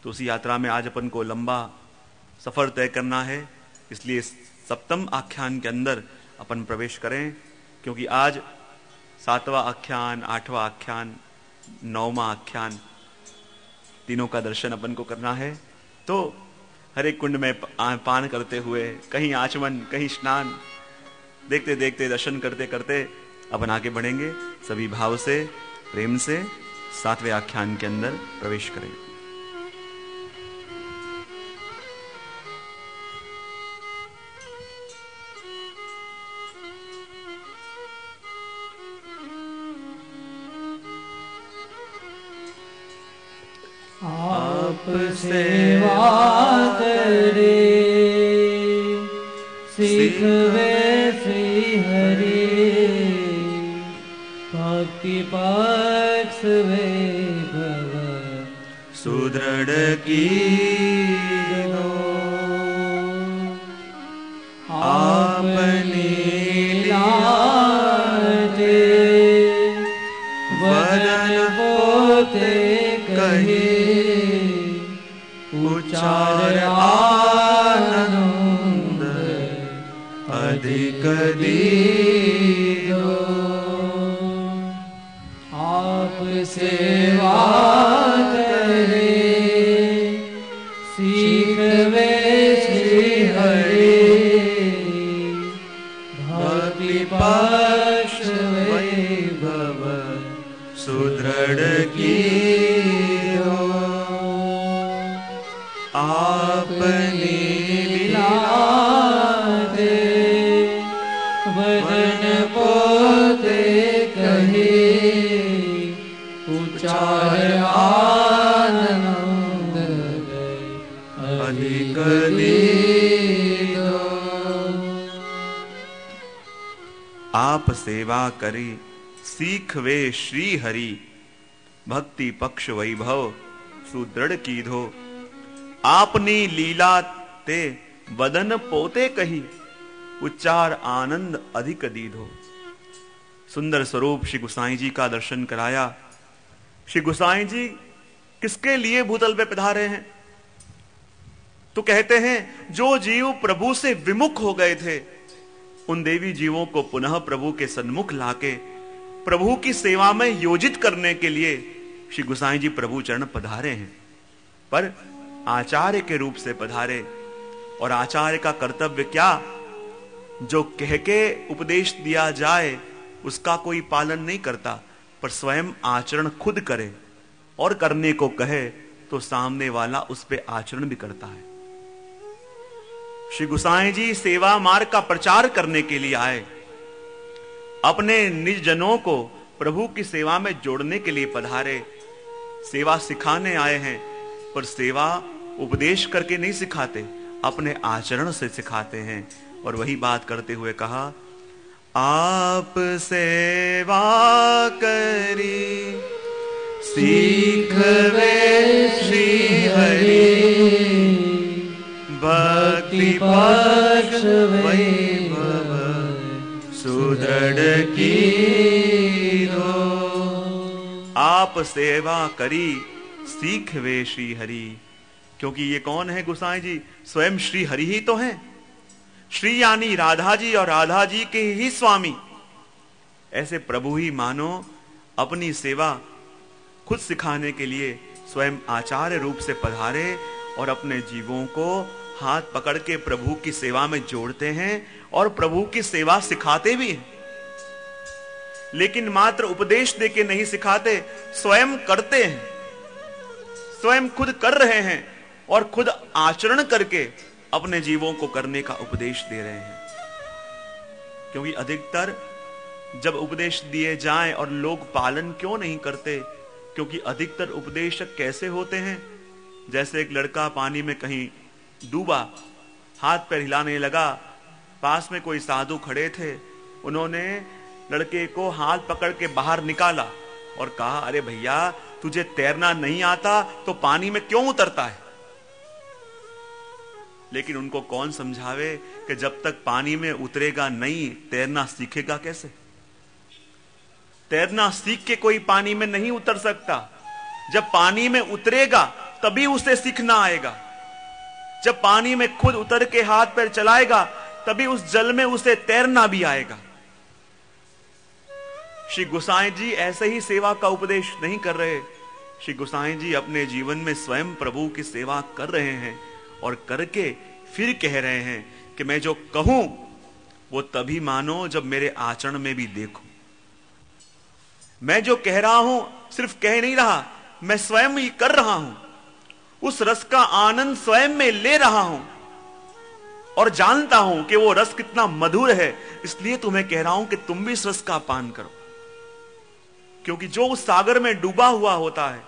तो उसी यात्रा में आज अपन को लंबा सफर तय करना है, इसलिए सप्तम आख्यान के अंदर अपन प्रवेश करें, क्योंकि आज 7वां आख्यान, 8वां आख्यान, 9वां आख्यान, तीनों का दर्शन अपन को करना है। तो हर एक कुंड में पान करते हुए, कहीं आचमन, कहीं स्नान, देखते देखते, दर्शन करते करते अपन आगे बढ़ेंगे। सभी भाव से, प्रेम से 7वें आख्यान के अंदर प्रवेश करें। आप सेवा करे सीखवे श्री हरि, भक्ति पक्ष वे भव सुदृढ़ की आपने लाजे वदन पोते कहे, उचार आनंद अधिक दीदो। आप सेवा करे सीखवे श्री हरि, भक्ति पक्ष वैभव सुदृढ़ की आपने लीला दे वदन पोते कहे, उचार आनंद अधिक दीदो। आप सेवा करी सीखवे श्री हरि, भक्ति पक्ष वैभव सुदृढ़ कीधो। आपनी लीला ते वदन पोते कही, उच्चार आनंद अधिक दीधो। सुंदर स्वरूप श्री गोसाई जी का दर्शन कराया। श्री गोसाई जी किसके लिए भूतल पे पधारे हैं? तो कहते हैं जो जीव प्रभु से विमुख हो गए थे, उन देवी जीवों को पुनः प्रभु के सन्मुख लाके प्रभु की सेवा में योजित करने के लिए श्री गोसाई जी प्रभु चरण पधारे हैं। पर आचार्य के रूप से पधारे, और आचार्य का कर्तव्य क्या? जो कह के उपदेश दिया जाए उसका कोई पालन नहीं करता, पर स्वयं आचरण खुद करे, और करने को कहे तो सामने वाला उस पे आचरण भी करता है। श्री गोसाई जी सेवा मार्ग का प्रचार करने के लिए आए, अपने निज जनों को प्रभु की सेवा में जोड़ने के लिए पधारे। सेवा सिखाने आए हैं, पर सेवा उपदेश करके नहीं सिखाते, अपने आचरण से सिखाते हैं। और वही बात करते हुए कहा, आप सेवा करी सीखवे श्री हरि, भक्ति पक्ष वैभव सुदृढ़ कीधो। आप सेवा करी सीखवे श्री हरि, क्योंकि ये कौन है गोसाई जी? स्वयं श्री हरि ही तो हैं। श्री यानी राधा जी, और राधा जी के ही स्वामी। ऐसे प्रभु ही मानो अपनी सेवा खुद सिखाने के लिए स्वयं आचार्य रूप से पधारे, और अपने जीवों को हाथ पकड़ के प्रभु की सेवा में जोड़ते हैं, और प्रभु की सेवा सिखाते भी हैं। लेकिन मात्र उपदेश देके नहीं सिखाते, स्वयं करते हैं, स्वयं खुद कर रहे हैं, और खुद आचरण करके अपने जीवों को करने का उपदेश दे रहे हैं। क्योंकि अधिकतर जब उपदेश दिए जाएं और लोग पालन क्यों नहीं करते? क्योंकि अधिकतर उपदेशक कैसे होते हैं? जैसे एक लड़का पानी में कहीं डूबा, हाथ पैर हिलाने लगा, पास में कोई साधु खड़े थे, उन्होंने लड़के को हाथ पकड़ के बाहर निकाला और कहा, अरे भैया तुझे तैरना नहीं आता तो पानी में क्यों उतरता है? लेकिन उनको कौन समझावे कि जब तक पानी में उतरेगा नहीं, तैरना सीखेगा कैसे? तैरना सीख के कोई पानी में नहीं उतर सकता। जब पानी में उतरेगा तभी उसे सीखना आएगा। जब पानी में खुद उतर के हाथ पैर चलाएगा तभी उस जल में उसे तैरना भी आएगा। श्री गोसाई जी ऐसे ही सेवा का उपदेश नहीं कर रहे। श्री गोसाई जी अपने जीवन में स्वयं प्रभु की सेवा कर रहे हैं और करके फिर कह रहे हैं कि मैं जो कहूं वो तभी मानो जब मेरे आचरण में भी देखो। मैं जो कह रहा हूं सिर्फ कह नहीं रहा, मैं स्वयं ही कर रहा हूं, उस रस का आनंद स्वयं में ले रहा हूं और जानता हूं कि वो रस कितना मधुर है। इसलिए तुम्हें कह रहा हूं कि तुम भी इस रस का पान करो। क्योंकि जो उस सागर में डूबा हुआ होता है,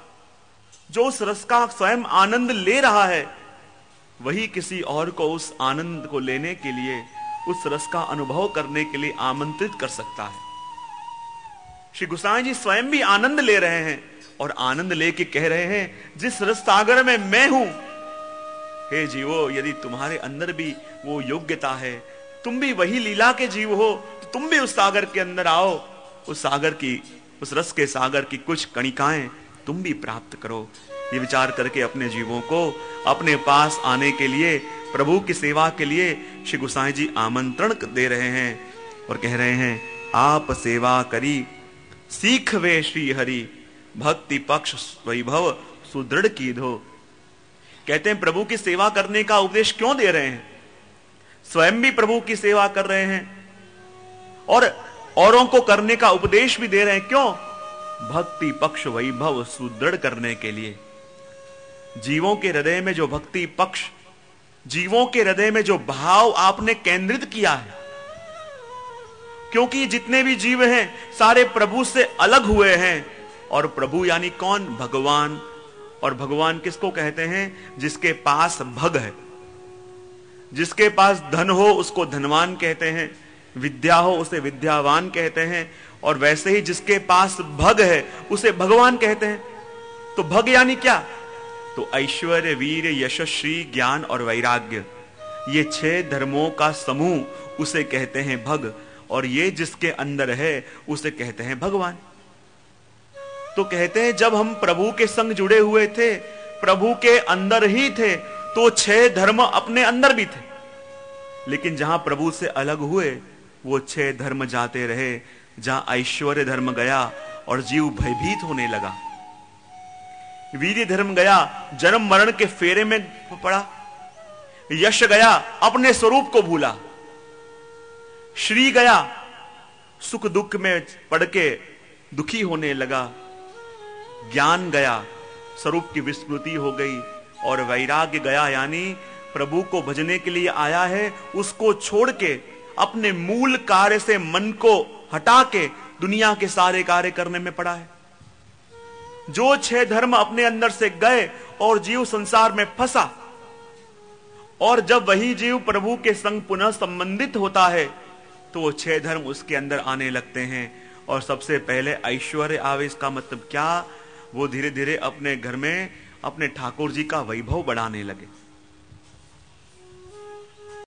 जो उस रस का स्वयं आनंद ले रहा है, वही किसी और को उस आनंद को लेने के लिए, उस रस का अनुभव करने के लिए आमंत्रित कर सकता है। श्री गोसाई जी स्वयं भी आनंद ले रहे हैं और आनंद लेके कह रहे हैं, जिस रस सागर में मैं हूं, हे जीवो, यदि तुम्हारे अंदर भी वो योग्यता है, तुम भी वही लीला के जीव हो, तो तुम भी उस सागर के अंदर आओ, उस सागर की, उस रस के सागर की कुछ कणिकाएं तुम भी प्राप्त करो। ये विचार करके अपने जीवों को अपने पास आने के लिए, प्रभु की सेवा के लिए श्री गोसाई जी आमंत्रण दे रहे हैं और कह रहे हैं, आप सेवा करी सीख वे श्री हरि, भक्ति पक्ष वैभव सुदृढ़ कीधो। कहते हैं प्रभु की सेवा करने का उपदेश क्यों दे रहे हैं? स्वयं भी प्रभु की सेवा कर रहे हैं और औरों को करने का उपदेश भी दे रहे हैं। क्यों? भक्ति पक्ष वैभव सुदृढ़ करने के लिए। जीवों के हृदय में जो भक्ति पक्ष, जीवों के हृदय में जो भाव आपने केंद्रित किया है, क्योंकि जितने भी जीव हैं सारे प्रभु से अलग हुए हैं। और प्रभु यानी कौन? भगवान। और भगवान किसको कहते हैं? जिसके पास भग है। जिसके पास धन हो उसको धनवान कहते हैं, विद्या हो उसे विद्यावान कहते हैं, और वैसे ही जिसके पास भग है उसे भगवान कहते हैं। तो भग यानी क्या? तो ऐश्वर्य, वीर, यशस्वी, ज्ञान और वैराग्य, ये 6 धर्मों का समूह उसे कहते हैं भग। और ये जिसके अंदर है उसे कहते हैं भगवान। तो कहते हैं जब हम प्रभु के संग जुड़े हुए थे, प्रभु के अंदर ही थे, तो 6 धर्म अपने अंदर भी थे। लेकिन जहां प्रभु से अलग हुए वो 6 धर्म जाते रहे। जहां ऐश्वर्य धर्म गया और जीव भयभीत होने लगा, वीर्य धर्म गया, जन्म मरण के फेरे में पड़ा, यश गया, अपने स्वरूप को भूला, श्री गया, सुख दुख में पड़ के दुखी होने लगा, ज्ञान गया, स्वरूप की विस्मृति हो गई, और वैराग्य गया, यानी प्रभु को भजने के लिए आया है, उसको छोड़ के अपने मूल कार्य से मन को हटा के दुनिया के सारे कार्य करने में पड़ा है। जो 6 धर्म अपने अंदर से गए और जीव संसार में फंसा, और जब वही जीव प्रभु के संग पुनः संबंधित होता है तो वो 6 धर्म उसके अंदर आने लगते हैं। और सबसे पहले ऐश्वर्य आवे। इसका मतलब क्या? वो धीरे धीरे अपने घर में अपने ठाकुर जी का वैभव बढ़ाने लगे।